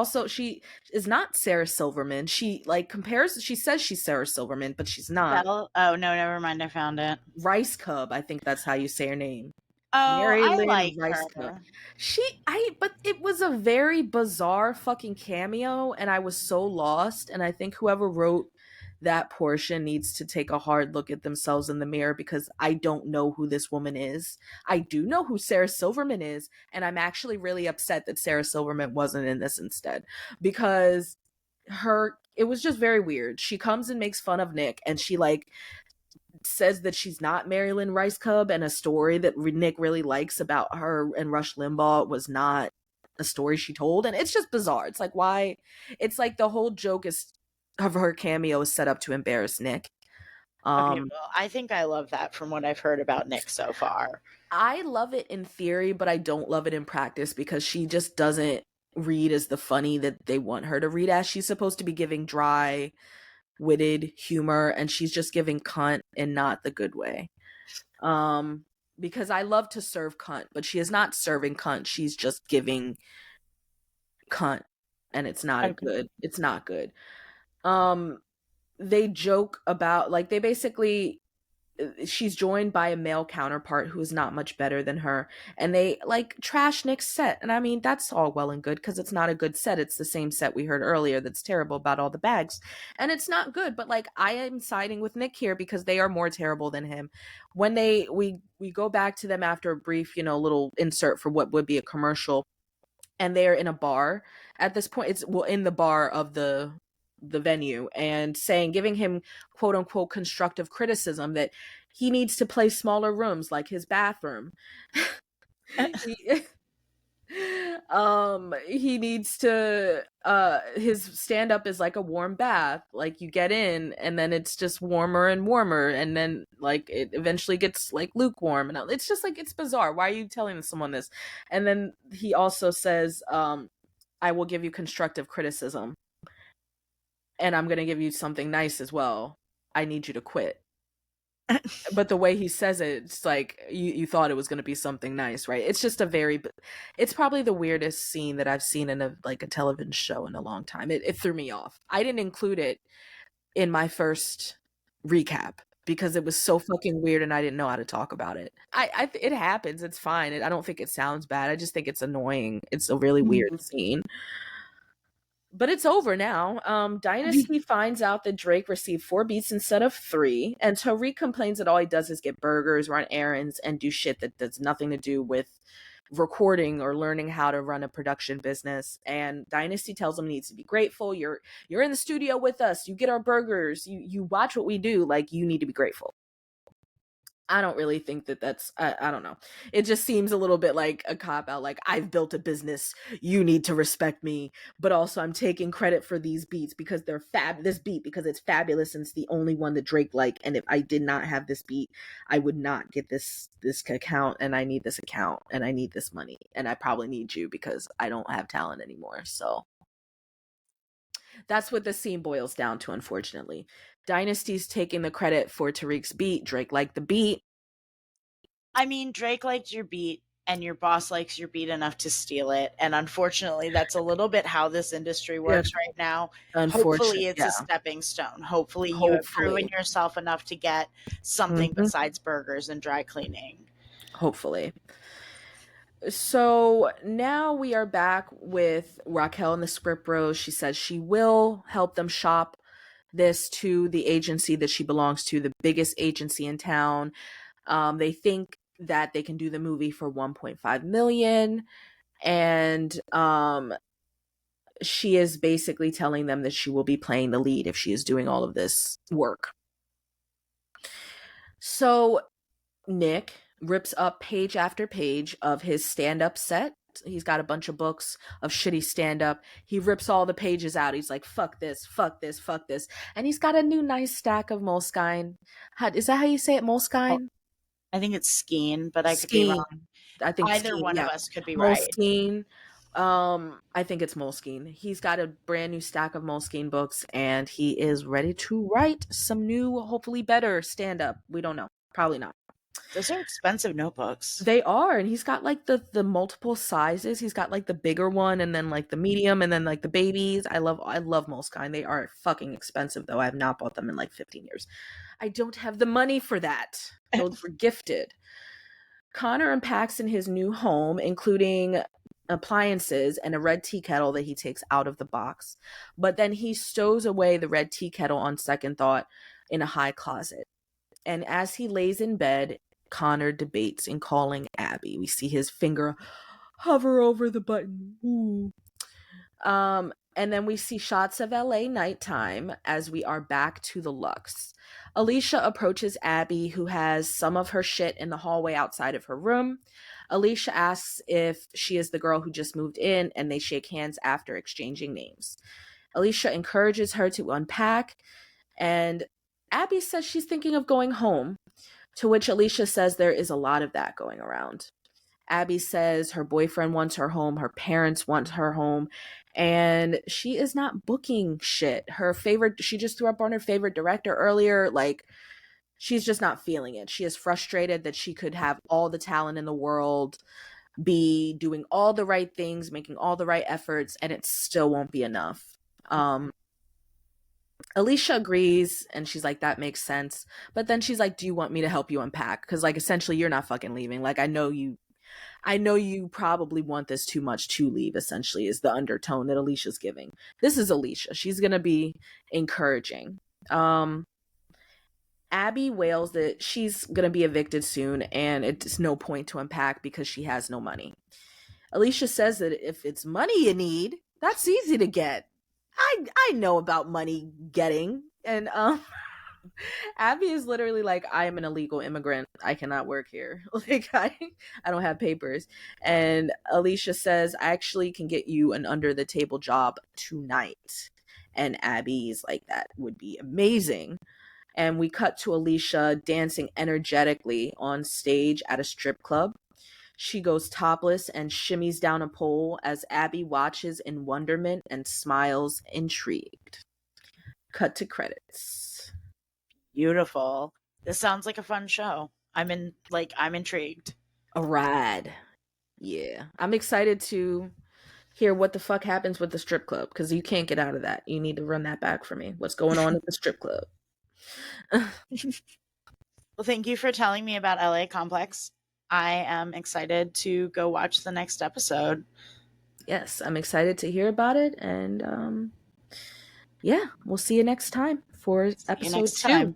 not Sarah Silverman. She says she's Sarah Silverman, but she's not. Oh, no, never mind. I found it. Rice Cub, I think that's how you say her name. Oh, Mary I Lynn like Rice her. Cub. But it was a very bizarre fucking cameo, and I was so lost. And I think whoever wrote that portion needs to take a hard look at themselves in the mirror, because I don't know who this woman is. I do know who Sarah Silverman is, and I'm actually really upset that Sarah Silverman wasn't in this instead, because it was just very weird. She comes and makes fun of Nick, and she like says that she's not Marilyn Rice Cub, and a story that Nick really likes about her and Rush Limbaugh was not a story she told. And it's just bizarre. It's like, why? It's like the whole joke of her cameo is set up to embarrass Nick. Okay, well, I think I love that from what I've heard about Nick so far. I love it in theory, but I don't love it in practice, because she just doesn't read as the funny that they want her to read as. She's supposed to be giving dry, witted humor, and she's just giving cunt, and not the good way. Because I love to serve cunt, but she is not serving cunt. She's just giving cunt, and it's not good. It's not good. They joke about, like, they basically, she's joined by a male counterpart who is not much better than her, and they like trash Nick's set. And I mean, that's all well and good, because it's not a good set. It's the same set we heard earlier that's terrible about all the bags, and it's not good. But like, I am siding with Nick here because they are more terrible than him. When we go back to them after a brief, little insert for what would be a commercial, and they're in a bar at this point. It's in the bar of the venue, and giving him quote unquote constructive criticism that he needs to play smaller rooms like his bathroom. He needs to his stand up is like a warm bath. Like, you get in and then it's just warmer and warmer, and then like it eventually gets like lukewarm, and it's just like, it's bizarre. Why are you telling someone this? And then he also says, I will give you constructive criticism, and I'm going to give you something nice as well. I need you to quit. But the way he says it, it's like, you thought it was going to be something nice, right? It's just it's probably the weirdest scene that I've seen in a television show in a long time. It threw me off. I didn't include it in my first recap because it was so fucking weird, and I didn't know how to talk about it. It happens. It's fine. I don't think it sounds bad. I just think it's annoying. It's a really weird scene. But it's over now. Dynasty finds out that Drake received 4 beats instead of 3, and Tariq complains that all he does is get burgers, run errands, and do shit that does nothing to do with recording or learning how to run a production business. And Dynasty tells him he needs to be grateful. You're in the studio with us. You get our burgers. You watch what we do. Like, you need to be grateful. I don't really think that that's, I don't know. It just seems a little bit like a cop out. Like, I've built a business. You need to respect me. But also I'm taking credit for these beats because they're this beat, because it's fabulous and it's the only one that Drake liked. And if I did not have this beat, I would not get this account, and I need this account, and I need this money. And I probably need you because I don't have talent anymore. So that's what the scene boils down to, unfortunately. Dynasty's taking the credit for Tariq's beat. Drake liked the beat. I mean, Drake liked your beat, and your boss likes your beat enough to steal it. And unfortunately, that's a little bit how this industry works right now. Hopefully, it's a stepping stone. Hopefully, you have proven yourself enough to get something besides burgers and dry cleaning. Hopefully. So now we are back with Raquel in the script row. She says she will help them shop this to the agency that she belongs to, the biggest agency in town. They think that they can do the movie for $1.5 million. And she is basically telling them that she will be playing the lead if she is doing all of this work. So Nick rips up page after page of his stand-up set. He's got a bunch of books of shitty stand-up. He rips all the pages out. He's like, fuck this, fuck this, fuck this. And he's got a new nice stack of Moleskine. Is that how you say it, Moleskine? I think it's Skeen, but I could be wrong. I think either one of us could be right. Moleskine. I think it's Moleskine. He's got a brand new stack of Moleskine books, and he is ready to write some new, hopefully better stand-up. We don't know. Probably not. Those are expensive notebooks. They are, and he's got like the multiple sizes. He's got like the bigger one, and then like the medium, and then like the babies. I love Moleskine. They are fucking expensive, though. I have not bought them in like 15 years. I don't have the money for that. Those were gifted. Connor unpacks in his new home, including appliances and a red tea kettle that he takes out of the box. But then he stows away the red tea kettle on second thought in a high closet. And as he lays in bed, Connor debates in calling Abby. We see his finger hover over the button. Ooh. And then we see shots of LA nighttime as we are back to the Lux. Alicia approaches Abby, who has some of her shit in the hallway outside of her room. Alicia asks if she is the girl who just moved in, and they shake hands after exchanging names. Alicia encourages her to unpack, and Abby says she's thinking of going home, to which Alicia says there is a lot of that going around. Abby says her boyfriend wants her home, her parents want her home, and she is not booking shit. She just threw up on her favorite director earlier. Like, she's just not feeling it. She is frustrated that she could have all the talent in the world, be doing all the right things, making all the right efforts, and it still won't be enough. Alicia agrees, and she's like, that makes sense. But then she's like, do you want me to help you unpack? Because, like, essentially, you're not fucking leaving. Like, I know you probably want this too much to leave, essentially, is the undertone that Alicia's giving. This is Alicia. She's going to be encouraging. Abby wails that she's going to be evicted soon, and it's no point to unpack because she has no money. Alicia says that if it's money you need, that's easy to get. I know about money getting. And Abby is literally like, I am an illegal immigrant. I cannot work here. Like, I don't have papers. And Alicia says, I actually can get you an under the table job tonight. And Abby's like, that would be amazing. And we cut to Alicia dancing energetically on stage at a strip club. She goes topless and shimmies down a pole as Abby watches in wonderment and smiles intrigued. Cut to credits. Beautiful. This sounds like a fun show. I'm intrigued. A ride. Yeah. I'm excited to hear what the fuck happens with the strip club, because you can't get out of that. You need to run that back for me. What's going on at the strip club? Well, thank you for telling me about LA Complex. I am excited to go watch the next episode. Yes, I'm excited to hear about it. And yeah, we'll see you next time for episode 2.